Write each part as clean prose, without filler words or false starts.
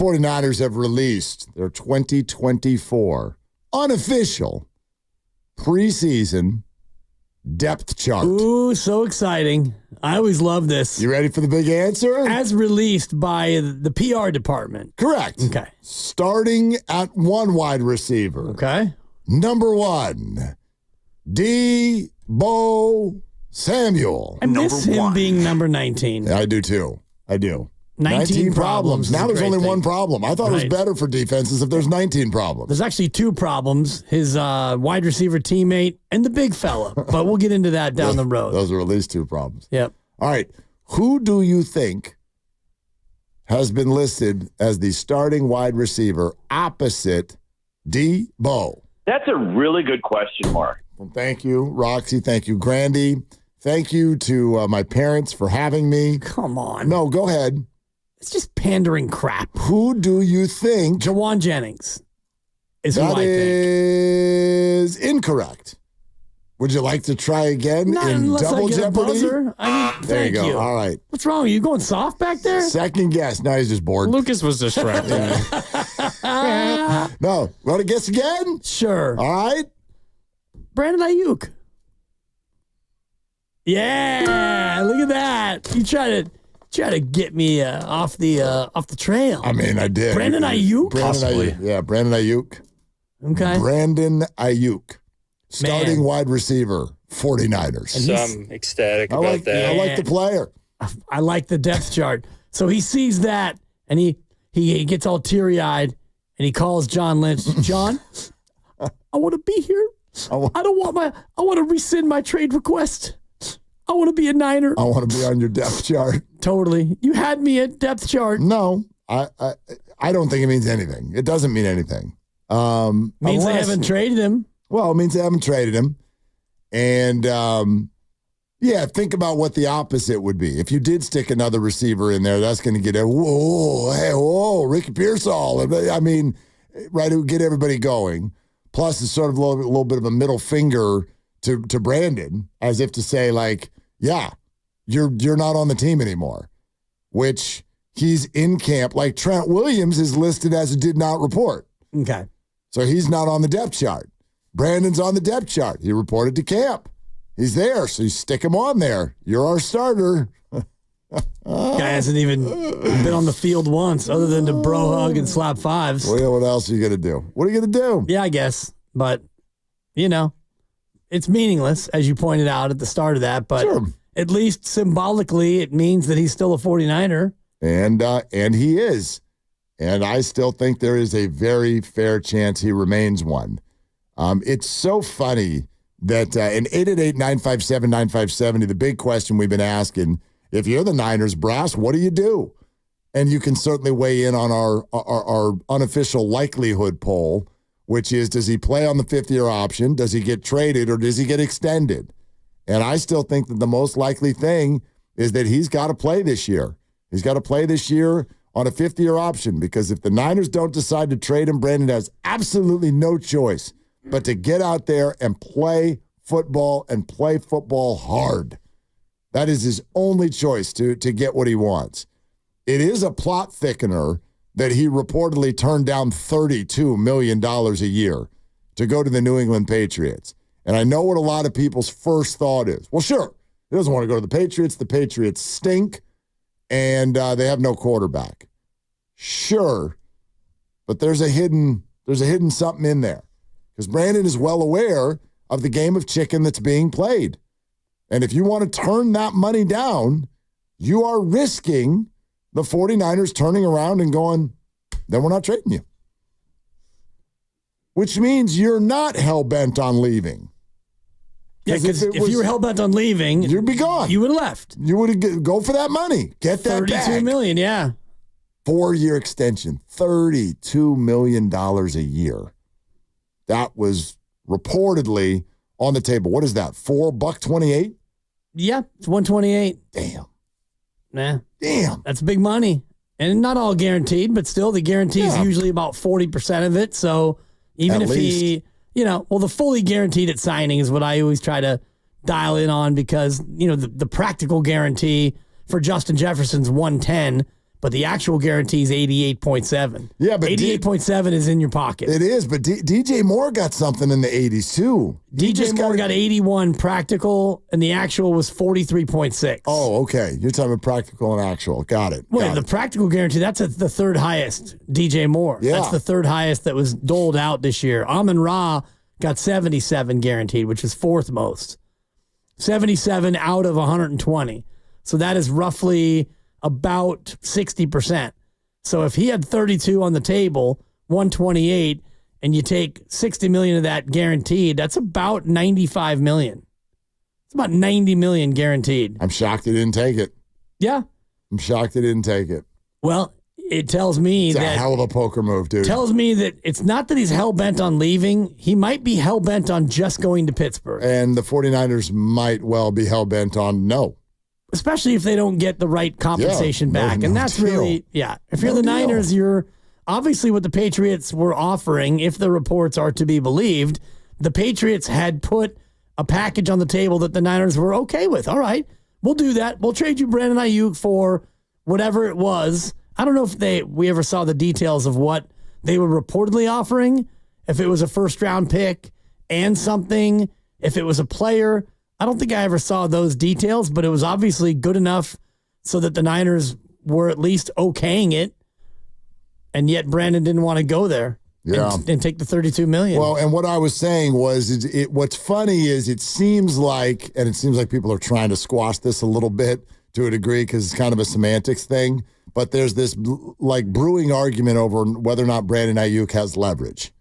49ers have released their 2024 unofficial preseason depth chart. Ooh, so exciting. I always love this. You ready for the big answer? As released by the PR department. Correct. Okay. Starting at one wide receiver. Okay. Number 1, Debo Samuel. I miss him being number 19. I do too. I do. 19 problems. Now there's only one thing. problem. I thought it was Right. better for defenses if there's 19 problems. There's actually 2 problems. His wide receiver teammate and the big fella. But we'll get into that down the road. Those are at least 2 problems. Yep. All right. Who do you think has been listed as the starting wide receiver opposite Debo? That's a really good question, Mark. Well, thank you, Roxy. Thank you, Grandy. Thank you to my parents for having me. Come on. No, go ahead. It's just pandering crap. Who do you think? Jawan Jennings is who That I think. is incorrect. Would you like to try again Not in unless double I get jeopardy? a buzzer. I mean, There you thank go. All right. What's wrong? Are you going soft back there? Second guess. Now he's just bored. Lucas was distracted. No. Want to guess again? Sure. All right. Brandon Aiyuk. Yeah, look at that. You try to get me off the trail. I mean, I did. Brandon Aiyuk? Possibly. Aiyuk. Yeah, Brandon Aiyuk. Okay. Brandon Aiyuk. Starting Man. wide receiver, 49ers. So I'm ecstatic I about like that. I like the player. I like the depth chart. So he sees that and he gets all teary-eyed and he calls John Lynch. John, I want to be here. I want to rescind my trade request. I want to be a Niner. I want to be on your depth chart. Totally. You had me at depth chart. No, I don't think it means anything. It doesn't mean anything. Means they haven't traded him. Well, it means they haven't traded him. And, yeah, think about what the opposite would be. If you did stick another receiver in there, that's going to get Ricky Pearsall. I mean, right, it would get everybody going. Plus, it's sort of a little bit of a middle finger to Brandon, as if to say, like, yeah, you're not on the team anymore, which he's in camp. Like Trent Williams is listed as a did not report. Okay. So he's not on the depth chart. Brandon's on the depth chart. He reported to camp. He's there, so you stick him on there. You're our starter. Guy hasn't even been on the field once other than to bro hug and slap fives. Well, what else are you going to do? What are you going to do? Yeah, I guess. But, it's meaningless, as you pointed out at the start of that. But Sure. at least symbolically, it means that he's still a 49er. And he is. And I still think there is a very fair chance he remains one. It's so funny that in 888-957-9570, the big question we've been asking, if you're the Niners brass, what do you do? And you can certainly weigh in on our unofficial likelihood poll, which is, does he play on the 5th-year option? Does he get traded or does he get extended? And I still think that the most likely thing is that he's got to play this year. He's got to play this year on a 5th-year option, because if the Niners don't decide to trade him, Brandon has absolutely no choice but to get out there and play football hard. That is his only choice to get what he wants. It is a plot thickener that he reportedly turned down $32 million a year to go to the New England Patriots. And I know what a lot of people's first thought is. Well, sure, he doesn't want to go to the Patriots. The Patriots stink, and they have no quarterback. Sure, but there's a hidden something in there. Because Brandon is well aware of the game of chicken that's being played. And if you want to turn that money down, you are risking the 49ers turning around and going, then we're not trading you. Which means you're not hell-bent on leaving. Yeah, because if you were hell-bent on leaving, you'd be gone. You would have left. You would have go for that money. Get that back. $32 million, yeah. 4-year extension, $32 million a year. That was reportedly on the table. What is that? $4.28? Yeah, it's $128. Damn. Nah. Damn. That's big money. And not all guaranteed, but still the guarantee is usually about 40% of it. So even if he, the fully guaranteed at signing is what I always try to dial in on, because, the practical guarantee for Justin Jefferson's 110, but the actual guarantee is 88.7. Yeah, but 88.7 is in your pocket. It is, but DJ Moore got something in the 80s too. DJ Moore got 81 practical, and the actual was 43.6. Oh, okay. You're talking about practical and actual. Got it. Well, the practical guarantee, that's the third highest, DJ Moore. Yeah. That's the third highest that was doled out this year. Amon-Ra got 77 guaranteed, which is fourth most. 77 out of 120. So that is roughly about 60%. So if he had 32 on the table, 128, and you take 60 million of that guaranteed, that's about 95 million. It's about 90 million guaranteed. I'm shocked he didn't take it. Yeah. I'm shocked he didn't take it. Well, it tells me It's that a hell of a poker move, dude. tells me that it's not that he's hell-bent on leaving. He might be hell-bent on just going to Pittsburgh. And the 49ers might well be hell-bent on no. Especially if they don't get the right compensation back. No And that's deal. really, if you're the deal. Niners, you're obviously what the Patriots were offering, if the reports are to be believed, the Patriots had put a package on the table that the Niners were okay with. All right, we'll do that. We'll trade you Brandon Aiyuk for whatever it was. I don't know if we ever saw the details of what they were reportedly offering, if it was a first-round pick and something, if it was a player. I don't think I ever saw those details, but it was obviously good enough so that the Niners were at least okaying it, and yet Brandon didn't want to go there and take the $32 million. Well, and what I was saying was, what's funny is it seems like people are trying to squash this a little bit to a degree because it's kind of a semantics thing, but there's this like brewing argument over whether or not Brandon Aiyuk has leverage.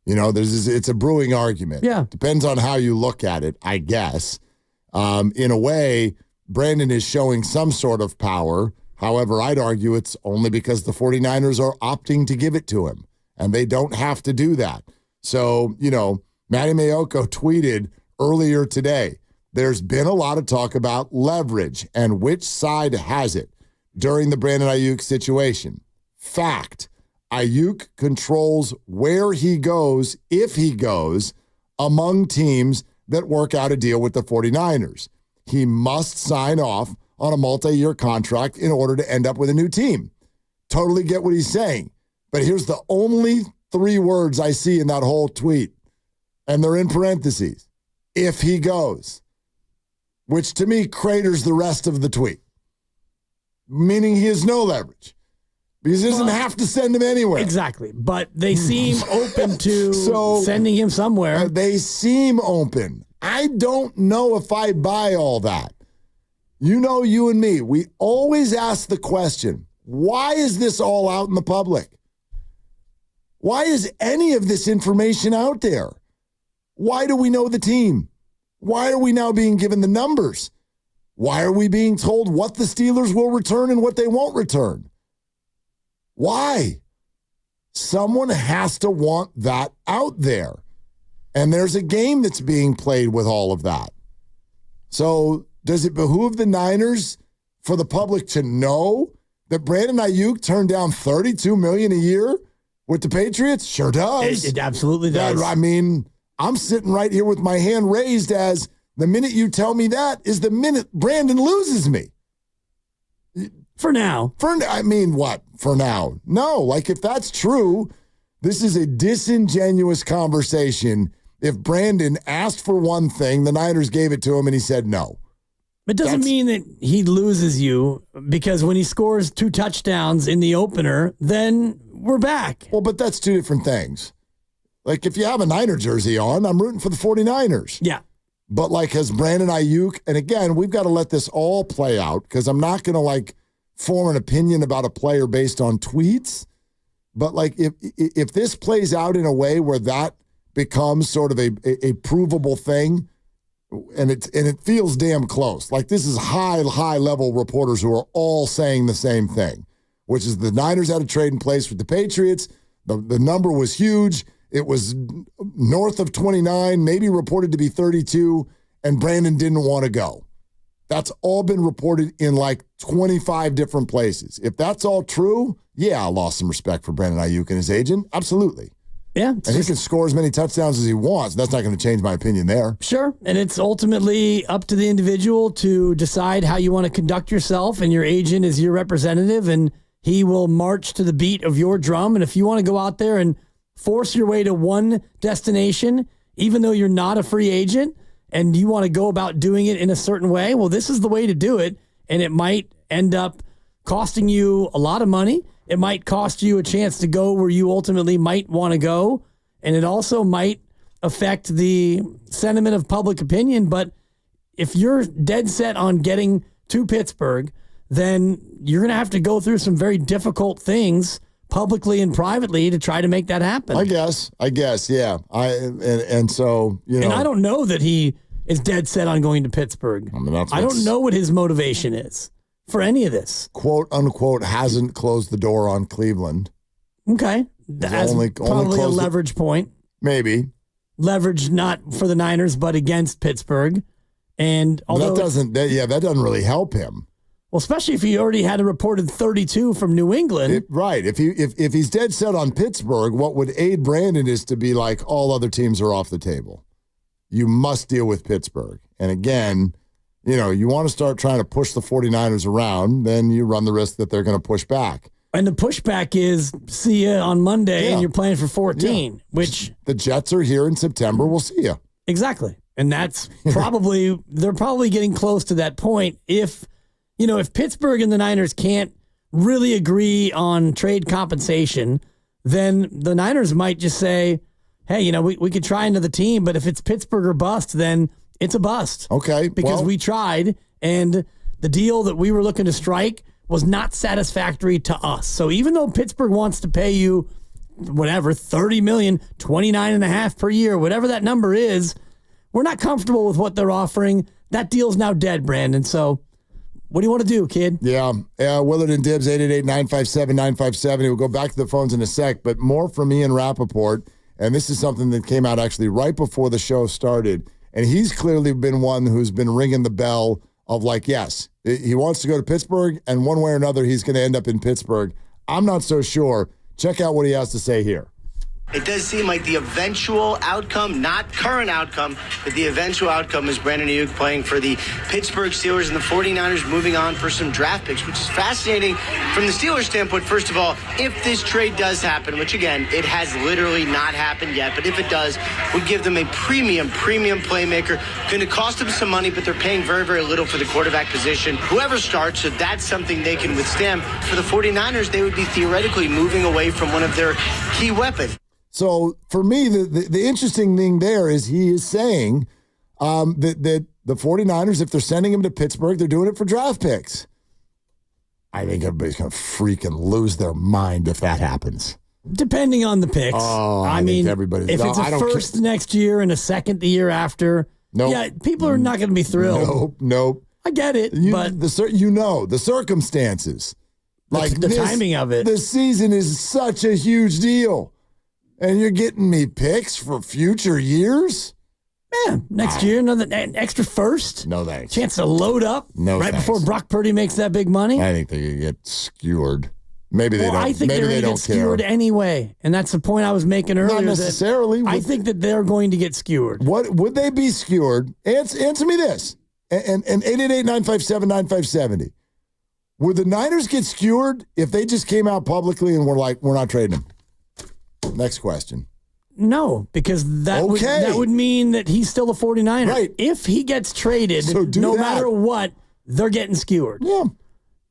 You know, it's a brewing argument. Yeah. Depends on how you look at it, I guess. In a way, Brandon is showing some sort of power. However, I'd argue it's only because the 49ers are opting to give it to him, and they don't have to do that. So, Matty Mayoko tweeted earlier today, there's been a lot of talk about leverage and which side has it during the Brandon Aiyuk situation. Fact. Aiyuk controls where he goes, if he goes, among teams that work out a deal with the 49ers. He must sign off on a multi-year contract in order to end up with a new team. Totally get what he's saying. But here's the only 3 words I see in that whole tweet, and they're in parentheses. If he goes, which to me craters the rest of the tweet, meaning he has no leverage. Because he doesn't have to send him anywhere. Exactly. But they seem open to sending him somewhere. They seem open. I don't know if I buy all that. You and me, we always ask the question, why is this all out in the public? Why is any of this information out there? Why do we know the team? Why are we now being given the numbers? Why are we being told what the Steelers will return and what they won't return? Why? Someone has to want that out there. And there's a game that's being played with all of that. So does it behoove the Niners for the public to know that Brandon Aiyuk turned down $32 million a year with the Patriots? Sure does. It absolutely does. I'm sitting right here with my hand raised as the minute you tell me that is the minute Brandon loses me. For now. What? For now? No, like if that's true, this is a disingenuous conversation. If Brandon asked for one thing, the Niners gave it to him and he said no. It doesn't mean that he loses you, because when he scores 2 touchdowns in the opener, then we're back. Well, but that's 2 different things. Like if you have a Niner jersey on, I'm rooting for the 49ers. Yeah. But like has Brandon Aiyuk, and again, we've got to let this all play out because I'm not going to form an opinion about a player based on tweets. But if this plays out in a way where that becomes sort of a provable thing, and it feels damn close. Like this is high level reporters who are all saying the same thing, which is the Niners had a trade in place with the Patriots. The number was huge. It was north of 29, maybe reported to be 32, and Brandon didn't want to go. That's all been reported in 25 different places. If that's all true, yeah, I lost some respect for Brandon Aiyuk and his agent. Absolutely. Yeah. And he can score as many touchdowns as he wants. That's not going to change my opinion there. Sure. And it's ultimately up to the individual to decide how you want to conduct yourself, and your agent is your representative. And he will march to the beat of your drum. And if you want to go out there and force your way to one destination, even though you're not a free agent, and you want to go about doing it in a certain way, well, this is the way to do it. And it might end up costing you a lot of money. It might cost you a chance to go where you ultimately might want to go. And it also might affect the sentiment of public opinion. But if you're dead set on getting to Pittsburgh, then you're going to have to go through some very difficult things publicly and privately to try to make that happen. I guess, yeah. And so, you know. And I don't know that he is dead set on going to Pittsburgh. I don't know what his motivation is for any of this. Quote, unquote, hasn't closed the door on Cleveland. Okay. That's probably a leverage point. Maybe. Leverage not for the Niners, but against Pittsburgh. And although that doesn't really help him. Well, especially if he already had a reported 32 from New England. Right. If he's dead set on Pittsburgh, what would aid Brandon is to be like, all other teams are off the table. You must deal with Pittsburgh. And again, you know, you want to start trying to push the 49ers around, then you run the risk that they're going to push back. And the pushback is, see you on Monday, and you're playing for 14, which... The Jets are here in September. We'll see you. Exactly. And that's probably... they're probably getting close to that point if... You know, if Pittsburgh and the Niners can't really agree on trade compensation, then the Niners might just say, hey, you know, we could try another team, but if it's Pittsburgh or bust, then it's a bust. Okay. Because we tried, and the deal that we were looking to strike was not satisfactory to us. So even though Pittsburgh wants to pay you whatever, $30 million, $29.5 per year, whatever that number is, we're not comfortable with what they're offering. That deal's now dead, Brandon. So what do you want to do, kid? Yeah. Willard and Dibs, 888-957-957. We'll go back to the phones in a sec, but more from Ian Rappaport. And this is something that came out actually right before the show started. And he's clearly been one who's been ringing the bell of like, yes, he wants to go to Pittsburgh, and one way or another, he's going to end up in Pittsburgh. I'm not so sure. Check out what he has to say here. It does seem like the eventual outcome, not current outcome, but the eventual outcome is Brandon Aiyuk playing for the Pittsburgh Steelers and the 49ers moving on for some draft picks, which is fascinating from the Steelers standpoint. First of all, if this trade does happen, which again, it has literally not happened yet, but if it does, would give them a premium playmaker. Going to cost them some money, but they're paying very, very little for the quarterback position. Whoever starts, so that's something they can withstand. For the 49ers, they would be theoretically moving away from one of their key weapons. So for me, the interesting thing there is he is saying that the 49ers, if they're sending him to Pittsburgh, they're doing it for draft picks. I think everybody's going to freaking lose their mind if that happens. Depending on the picks. Oh, I mean, everybody's. If it's a first next year and a second the year after, yeah, people are not going to be thrilled. Nope. I get it, but the circumstances, like the timing of it. The season is such a huge deal. And you're getting me picks for future years? Yeah, next year, another extra first. No thanks. Chance to load up before Brock Purdy makes that big money. I think they could get skewered. Maybe they don't. I think they're going to get skewered anyway, and that's the point I was making earlier. Not necessarily. I think that they're going to get skewered. What would they be skewered? Answer me this. And 888-957-9570. Would the Niners get skewered if they just came out publicly and were like, we're not trading him? Next question. No, because that would mean that he's still a 49er. Right. If he gets traded, matter what, they're getting skewered. Yeah.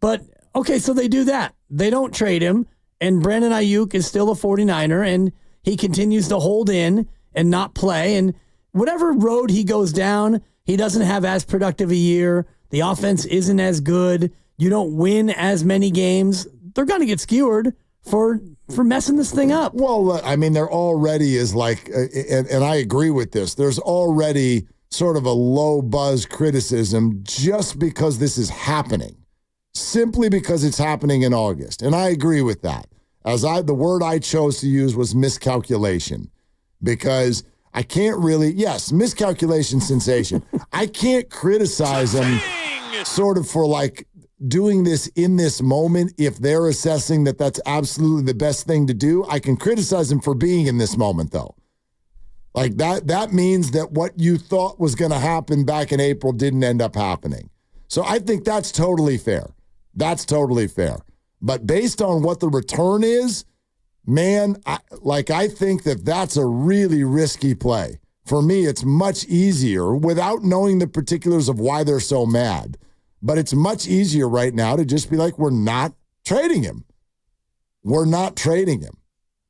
But, okay, so they do that. They don't trade him, and Brandon Aiyuk is still a 49er, and he continues to hold in and not play. And whatever road he goes down, he doesn't have as productive a year. The offense isn't as good. You don't win as many games. They're going to get skewered for messing this thing up. Well, I mean, there already is like, and I agree with this, there's already sort of a low buzz criticism just because this is happening, simply because it's happening in August. And I agree with that. The word I chose to use was miscalculation, because I can't really, miscalculation sensation. I can't criticize them sort of for like doing this in this moment. If they're assessing that that's absolutely the best thing to do, I can criticize them for being in this moment, though. Like that means that what you thought was going to happen back in April didn't end up happening. So I think that's totally fair. That's totally fair. But based on what the return is, man, I think that's a really risky play. For me, it's much easier without knowing the particulars of why they're so mad. But it's much easier right now to just be like, we're not trading him. We're not trading him.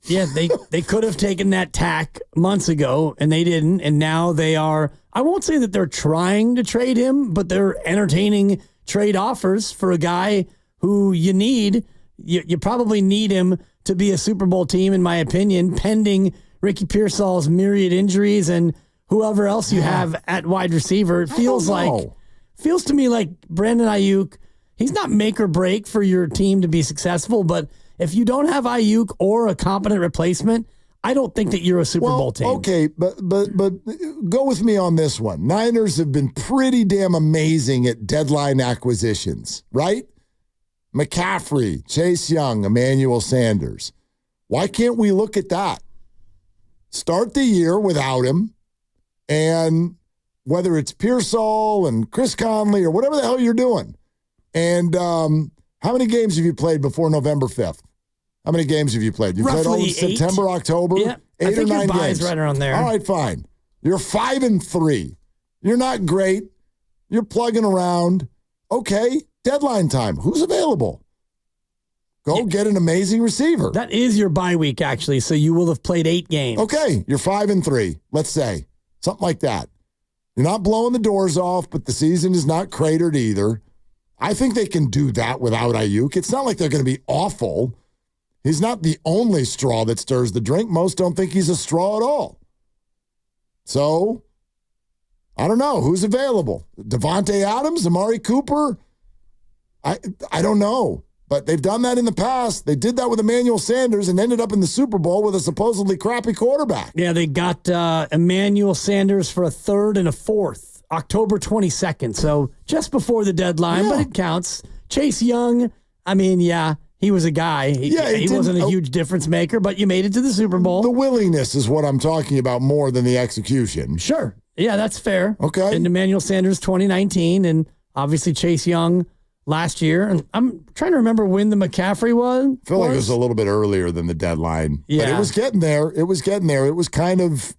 Yeah, they could have taken that tack months ago, and they didn't. And now they are, I won't say that they're trying to trade him, but they're entertaining trade offers for a guy who you need. You probably need him to be a Super Bowl team, in my opinion, pending Ricky Pearsall's myriad injuries and whoever else you have at wide receiver. It feels to me like Brandon Aiyuk, he's not make or break for your team to be successful, but if you don't have Aiyuk or a competent replacement, I don't think that you're a Super Bowl team. Okay, but go with me on this one. Niners have been pretty damn amazing at deadline acquisitions, right? McCaffrey, Chase Young, Emmanuel Sanders. Why can't we look at that? Start the year without him, and whether it's Pearsall and Chris Conley or whatever the hell you're doing. And how many games have you played before November 5th? How many games have you played? You Roughly played all of 8. September, October? Yeah, 8 I think or 9 your games. right around there. All right, fine. You're 5-3. You're not great. You're plugging around. Okay, deadline time. Who's available? Go get an amazing receiver. That is your bye week, actually, so you will have played 8 games. Okay, you're 5-3, let's say. Something like that. You're not blowing the doors off, but the season is not cratered either. I think they can do that without Aiyuk. It's not like they're going to be awful. He's not the only straw that stirs the drink. Most don't think he's a straw at all. So, I don't know. Who's available? Devontae Adams? Amari Cooper? I don't know. But they've done that in the past. They did that with Emmanuel Sanders and ended up in the Super Bowl with a supposedly crappy quarterback. Yeah, they got Emmanuel Sanders for a 3rd and a 4th, October 22nd. So just before the deadline, but it counts. Chase Young, I mean, yeah, he was a guy. He wasn't a huge difference maker, but you made it to the Super Bowl. The willingness is what I'm talking about more than the execution. Sure. Yeah, that's fair. Okay. And Emmanuel Sanders 2019, and obviously Chase Young last year. And I'm trying to remember when the McCaffrey one. I feel like it was a little bit earlier than the deadline. Yeah. But it was getting there. It was kind of,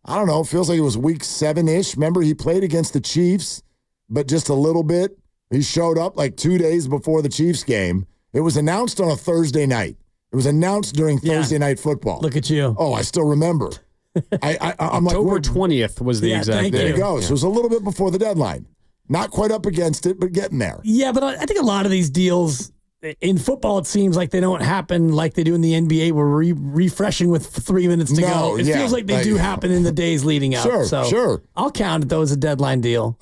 I don't know, it feels like it was week 7-ish. Remember, he played against the Chiefs, but just a little bit. He showed up like 2 days before the Chiefs game. It was announced on a Thursday night. It was announced during Thursday Night Football. Look at you. Oh, I still remember. I'm October like, 20th was the exact thank day. there you go. So it was a little bit before the deadline. Not quite up against it, but getting there. Yeah, but I think a lot of these deals in football, it seems like they don't happen like they do in the NBA, where we're refreshing with 3 minutes to go. It feels like they do happen in the days leading up. Sure. I'll count it though as a deadline deal.